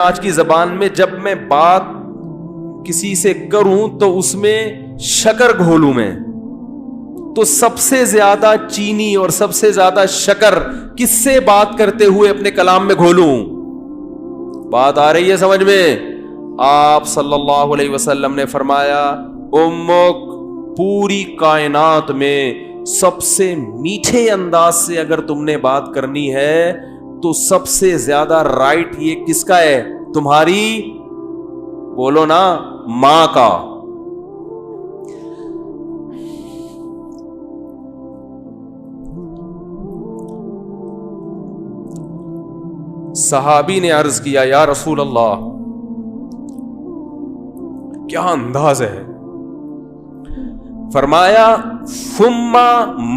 آج کی زبان میں جب میں بات کسی سے کروں تو اس میں شکر گھولوں میں، تو سب سے زیادہ چینی اور سب سے زیادہ شکر کس سے بات کرتے ہوئے اپنے کلام میں گھولوں؟ بات آ رہی ہے سمجھ میں؟ آپ صلی اللہ علیہ وسلم نے فرمایا امک، پوری کائنات میں سب سے میٹھے انداز سے اگر تم نے بات کرنی ہے تو سب سے زیادہ رائٹ یہ کس کا ہے؟ تمہاری، بولو نا، ماں کا۔ صحابی نے عرض کیا یا رسول اللہ کیا انداز ہے؟ فرمایا ثم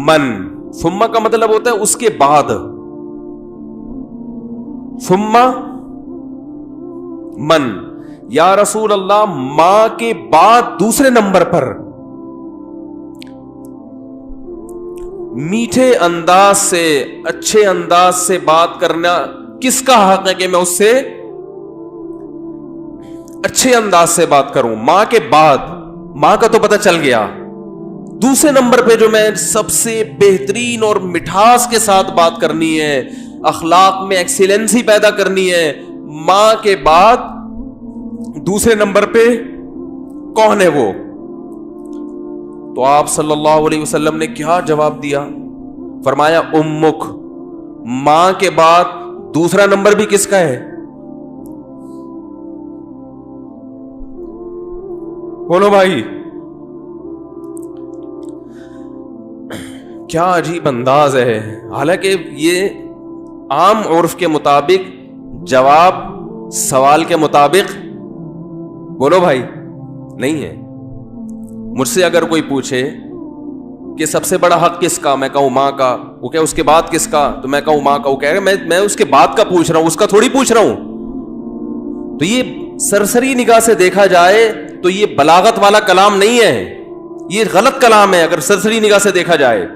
من، ثم کا مطلب ہوتا ہے اس کے بعد، ثم من، یا رسول اللہ ماں کے بعد دوسرے نمبر پر میٹھے انداز سے، اچھے انداز سے بات کرنا کس کا حق ہے کہ میں اس سے اچھے انداز سے بات کروں؟ ماں کے بعد، ماں کا تو پتہ چل گیا، دوسرے نمبر پہ جو میں سب سے بہترین اور مٹھاس کے ساتھ بات کرنی ہے، اخلاق میں ایکسیلنسی پیدا کرنی ہے، ماں کے بعد دوسرے نمبر پہ کون ہے وہ؟ تو آپ صلی اللہ علیہ وسلم نے کیا جواب دیا؟ فرمایا امک، ماں کے بعد دوسرا نمبر بھی کس کا ہے؟ بولو بھائی، کیا عجیب انداز ہے۔ حالانکہ یہ عام عرف کے مطابق جواب سوال کے مطابق، بولو بھائی، نہیں ہے۔ مجھ سے اگر کوئی پوچھے کہ سب سے بڑا حق کس کا، میں کہوں ماں کا، وہ کہ اس کے بعد کس کا، تو میں کہوں ماں کا، وہ کہے گا میں اس کے بعد کا پوچھ رہا ہوں، اس کا تھوڑی پوچھ رہا ہوں۔ تو یہ سرسری نگاہ سے دیکھا جائے تو یہ بلاغت والا کلام نہیں ہے، یہ غلط کلام ہے اگر سرسری نگاہ سے دیکھا جائے،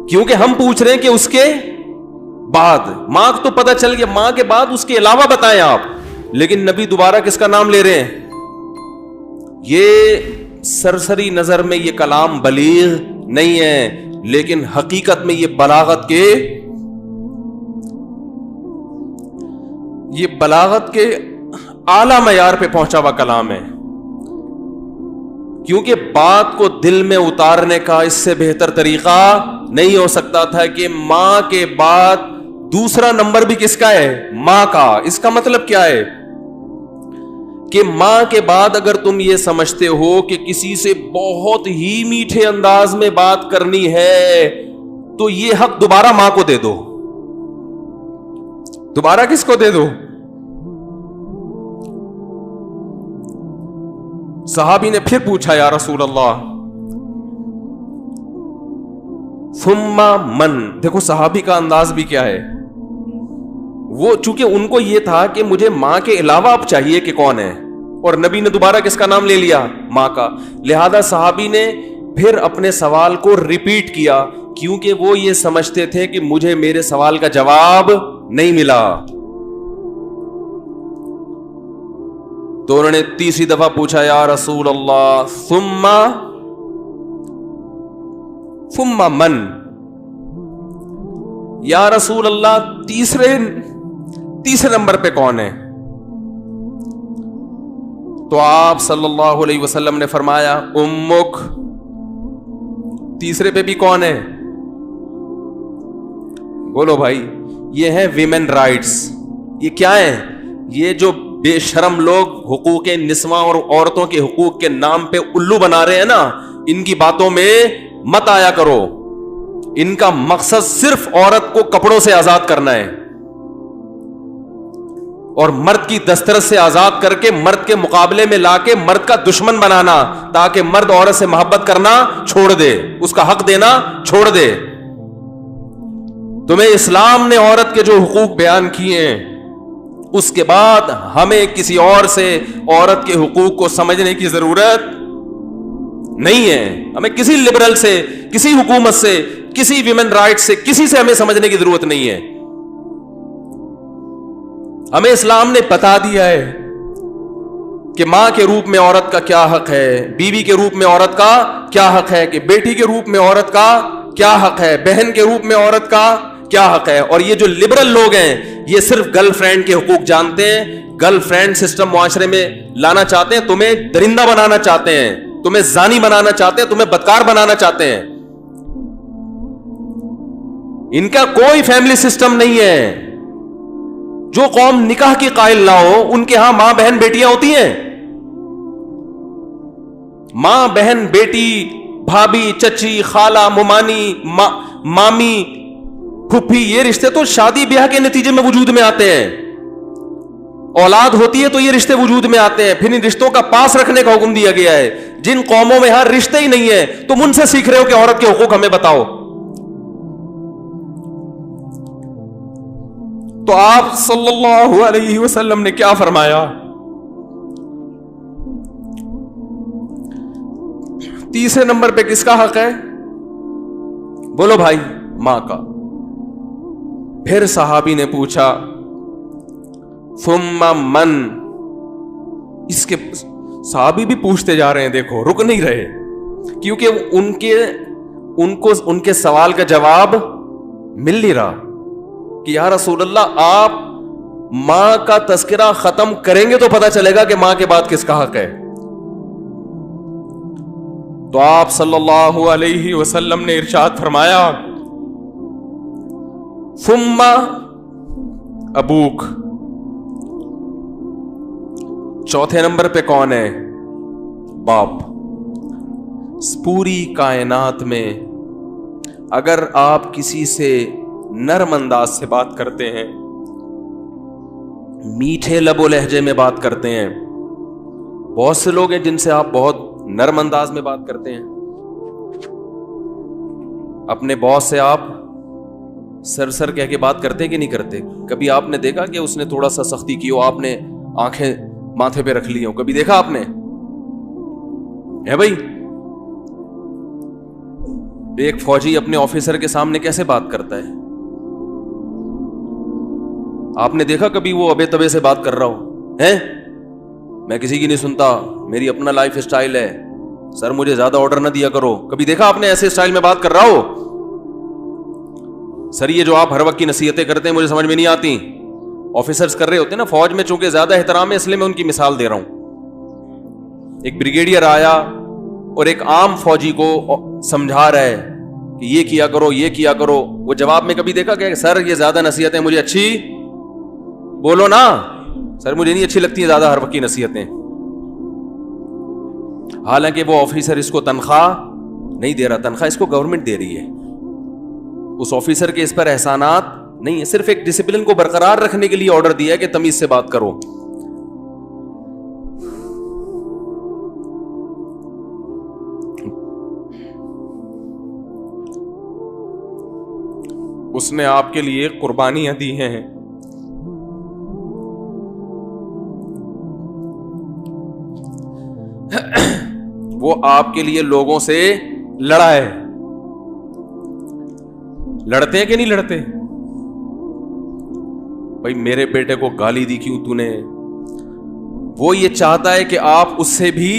کیونکہ ہم پوچھ رہے ہیں کہ اس کے بعد، ماں تو پتہ چل گیا، ماں کے بعد اس کے علاوہ بتائیں آپ، لیکن نبی دوبارہ کس کا نام لے رہے ہیں؟ یہ سرسری نظر میں یہ کلام بلیغ نہیں ہے، لیکن حقیقت میں یہ بلاغت کے اعلیٰ معیار پہ پہنچا ہوا کلام ہے، کیونکہ بات کو دل میں اتارنے کا اس سے بہتر طریقہ نہیں ہو سکتا تھا کہ ماں کے بعد دوسرا نمبر بھی کس کا ہے؟ ماں کا۔ اس کا مطلب کیا ہے کہ ماں کے بعد اگر تم یہ سمجھتے ہو کہ کسی سے بہت ہی میٹھے انداز میں بات کرنی ہے تو یہ حق دوبارہ ماں کو دے دو، دوبارہ کس کو دے دو؟ صحابی نے پھر پوچھا یا رسول اللہ ثم من، دیکھو صحابی کا انداز بھی کیا ہے، وہ چونکہ ان کو یہ تھا کہ مجھے ماں کے علاوہ اب چاہیے کہ کون ہے، اور نبی نے دوبارہ کس کا نام لے لیا؟ ماں کا۔ لہذا صحابی نے پھر اپنے سوال کو ریپیٹ کیا، کیونکہ وہ یہ سمجھتے تھے کہ مجھے میرے سوال کا جواب نہیں ملا۔ تو انہوں نے تیسری دفعہ پوچھا یا رسول اللہ ثم من، یا رسول اللہ تیسرے نمبر پہ کون ہے؟ تو آپ صلی اللہ علیہ وسلم نے فرمایا امک، تیسرے پہ بھی کون ہے؟ بولو بھائی، یہ ہے ویمن رائٹس۔ یہ کیا ہے؟ یہ جو بے شرم لوگ حقوق نسواں اور عورتوں کے حقوق کے نام پہ الو بنا رہے ہیں نا، ان کی باتوں میں مت آیا کرو۔ ان کا مقصد صرف عورت کو کپڑوں سے آزاد کرنا ہے اور مرد کی دسترس سے آزاد کر کے مرد کے مقابلے میں لا کے مرد کا دشمن بنانا، تاکہ مرد عورت سے محبت کرنا چھوڑ دے، اس کا حق دینا چھوڑ دے۔ تمہیں اسلام نے عورت کے جو حقوق بیان کیے ہیں، اس کے بعد ہمیں کسی اور سے عورت کے حقوق کو سمجھنے کی ضرورت نہیں ہے۔ ہمیں کسی لبرل سے، کسی حکومت سے، کسی ویمن رائٹ سے، کسی سے ہمیں سمجھنے کی ضرورت نہیں ہے۔ ہمیں اسلام نے بتا دیا ہے کہ ماں کے روپ میں عورت کا کیا حق ہے, بیوی کے روپ میں عورت کا کیا حق ہے, کہ بیٹی کے روپ میں عورت کا کیا حق ہے, بہن کے روپ میں عورت کا کیا حق ہے. اور یہ جو لبرل لوگ ہیں یہ صرف گرل فرینڈ کے حقوق جانتے ہیں, گرل فرینڈ سسٹم معاشرے میں لانا چاہتے ہیں, تمہیں درندہ بنانا چاہتے ہیں, تمہیں زانی بنانا چاہتے ہیں, تمہیں بدکار بنانا چاہتے ہیں. ان کا کوئی فیملی سسٹم نہیں ہے. جو قوم نکاح کی قائل نہ ہو ان کے ہاں ماں بہن بیٹیاں ہوتی ہیں. ماں بہن بیٹی, بھابھی چچی خالہ ممانی مامی پھپھی, یہ رشتے تو شادی بیاہ کے نتیجے میں وجود میں آتے ہیں. اولاد ہوتی ہے تو یہ رشتے وجود میں آتے ہیں. پھر ان رشتوں کا پاس رکھنے کا حکم دیا گیا ہے. جن قوموں میں ہر رشتے ہی نہیں ہے تم ان سے سیکھ رہے ہو کہ عورت کے حقوق ہمیں بتاؤ. تو آپ صلی اللہ علیہ وسلم نے کیا فرمایا؟ تیسرے نمبر پہ کس کا حق ہے؟ بولو بھائی, ماں کا. پھر صحابی نے پوچھا ثم من, اس کے صحابی بھی پوچھتے جا رہے ہیں, دیکھو رک نہیں رہے, کیونکہ ان کے سوال کا جواب مل نہیں رہا کہ یا رسول اللہ آپ ماں کا تذکرہ ختم کریں گے تو پتہ چلے گا کہ ماں کے بعد کس کا حق ہے. تو آپ صلی اللہ علیہ وسلم نے ارشاد فرمایا ثم ابوک, چوتھے نمبر پہ کون ہے؟ باپ. پوری کائنات میں اگر آپ کسی سے نرم انداز سے بات کرتے ہیں, میٹھے لب و لہجے میں بات کرتے ہیں, بہت سے لوگ ہیں جن سے آپ بہت نرم انداز میں بات کرتے ہیں. اپنے باس سے آپ سر سر کہہ کے بات کرتے کہ نہیں کرتے؟ کبھی آپ نے دیکھا کہ اس نے تھوڑا سا سختی کی ہو, آپ نے آنکھیں ماتھے پہ رکھ لی ہوں؟ کبھی دیکھا آپ نے؟ ہے بھائی, ایک فوجی اپنے آفیسر کے سامنے کیسے بات کرتا ہے؟ آپ نے دیکھا کبھی وہ ابے تبے سے بات کر رہا ہو؟ ہیں میں کسی کی نہیں سنتا, میری اپنا لائف اسٹائل ہے, سر مجھے زیادہ آرڈر نہ دیا کرو. کبھی دیکھا آپ نے ایسے اسٹائل میں بات کر رہا ہو؟ سر یہ جو آپ ہر وقت کی نصیحتیں کرتے ہیں مجھے سمجھ میں نہیں آتی. آفیسرز کر رہے ہوتے ہیں نا فوج میں, چونکہ زیادہ احترام ہے اس لیے میں ان کی مثال دے رہا ہوں. ایک بریگیڈیئر آیا اور ایک عام فوجی کو سمجھا رہا ہے کہ یہ کیا کرو یہ کیا کرو. وہ جواب میں کبھی دیکھا کہ سر یہ زیادہ نصیحتیں مجھے اچھی, بولو نا سر مجھے نہیں اچھی لگتی ہیں زیادہ ہر وقت کی نصیحتیں. حالانکہ وہ آفیسر اس کو تنخواہ نہیں دے رہا, تنخواہ اس کو گورنمنٹ دے رہی ہے. اس آفیسر کے اس پر احسانات نہیں ہے, صرف ایک ڈسپلن کو برقرار رکھنے کے لیے آرڈر دیا ہے کہ تمیز سے بات کرو. اس نے آپ کے لیے قربانیاں دی ہیں, وہ آپ کے لیے لوگوں سے لڑا ہے. لڑتے ہیں کہ نہیں لڑتے؟ بھائی میرے بیٹے کو گالی دی کیوں تو نے؟ وہ یہ چاہتا ہے کہ آپ اس سے بھی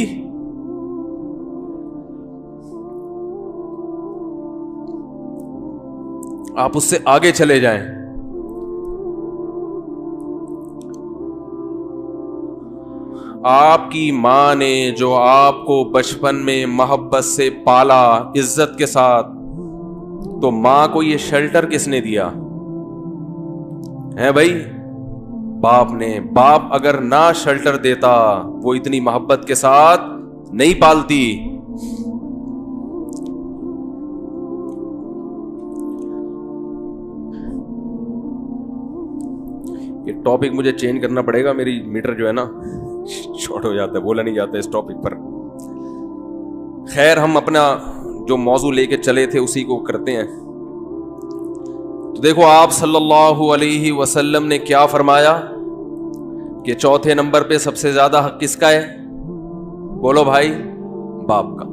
آپ اس سے آگے چلے جائیں. آپ کی ماں نے جو آپ کو بچپن میں محبت سے پالا عزت کے ساتھ, تو ماں کو یہ شیلٹر کس نے دیا ہے بھائی؟ باپ نے. باپ اگر نہ شیلٹر دیتا وہ اتنی محبت کے ساتھ نہیں پالتی. یہ ٹاپک مجھے چینج کرنا پڑے گا, میری میٹر جو ہے نا شارٹ ہو جاتا ہے, بولا نہیں جاتا اس ٹاپک پر. خیر ہم اپنا جو موضوع لے کے چلے تھے اسی کو کرتے ہیں. تو دیکھو آپ صلی اللہ علیہ وسلم نے کیا فرمایا کہ چوتھے نمبر پہ سب سے زیادہ حق کس کا ہے؟ بولو بھائی, باپ کا.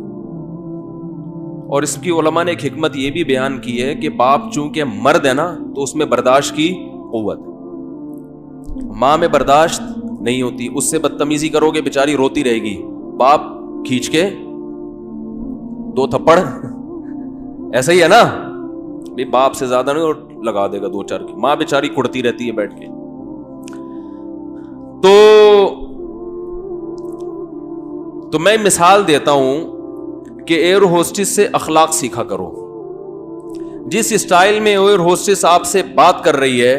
اور اس کی علماء نے ایک حکمت یہ بھی بیان کی ہے کہ باپ چونکہ مرد ہے نا تو اس میں برداشت کی قوت ہے. ماں میں برداشت نہیں ہوتی, اس سے بدتمیزی کرو گے بیچاری روتی رہے گی, باپ کھینچ کے 2 تھپڑ, ایسا ہی ہے نا, باپ سے زیادہ نہیں, اور لگا دے گا 2-4 کی. ماں بیچاری کڑتی رہتی ہے بیٹھ کے. تو میں مثال دیتا ہوں کہ ایئر ہوسٹس سے اخلاق سیکھا کرو. جس اسٹائل میں ایئر ہوسٹس آپ سے بات کر رہی ہے,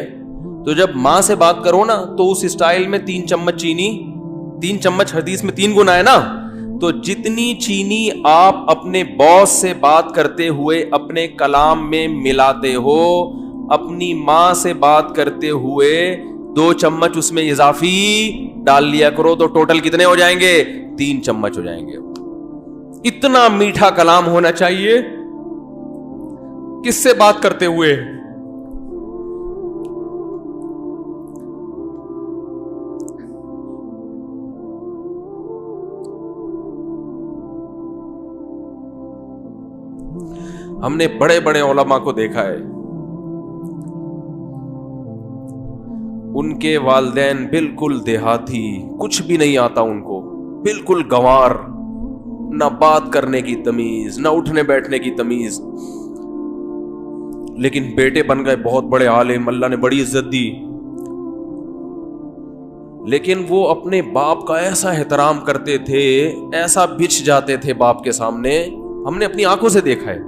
تو جب ماں سے بات کرو نا تو اس اسٹائل میں 3 چمچ چینی, 3 چمچ حدیث میں 3 گنا ہے نا, تو جتنی چینی آپ اپنے باس سے بات کرتے ہوئے اپنے کلام میں ملاتے ہو, اپنی ماں سے بات کرتے ہوئے 2 چمچ اس میں اضافی ڈال لیا کرو, تو ٹوٹل کتنے ہو جائیں گے؟ 3 چمچ ہو جائیں گے. اتنا میٹھا کلام ہونا چاہیے کس سے بات کرتے ہوئے؟ ہم نے بڑے بڑے علماء کو دیکھا ہے, ان کے والدین بالکل دیہاتی, کچھ بھی نہیں آتا ان کو, بالکل گنوار, نہ بات کرنے کی تمیز, نہ اٹھنے بیٹھنے کی تمیز, لیکن بیٹے بن گئے بہت بڑے عالم, اللہ نے بڑی عزت دی. لیکن وہ اپنے باپ کا ایسا احترام کرتے تھے, ایسا بچھ جاتے تھے باپ کے سامنے, ہم نے اپنی آنکھوں سے دیکھا ہے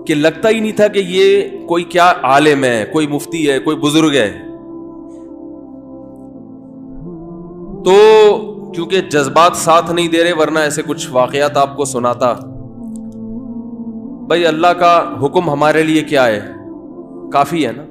کہ لگتا ہی نہیں تھا کہ یہ کوئی کیا عالم ہے, کوئی مفتی ہے, کوئی بزرگ ہے. تو کیونکہ جذبات ساتھ نہیں دے رہے, ورنہ ایسے کچھ واقعات آپ کو سناتا. بھائی اللہ کا حکم ہمارے لیے کیا ہے؟ کافی ہے نا.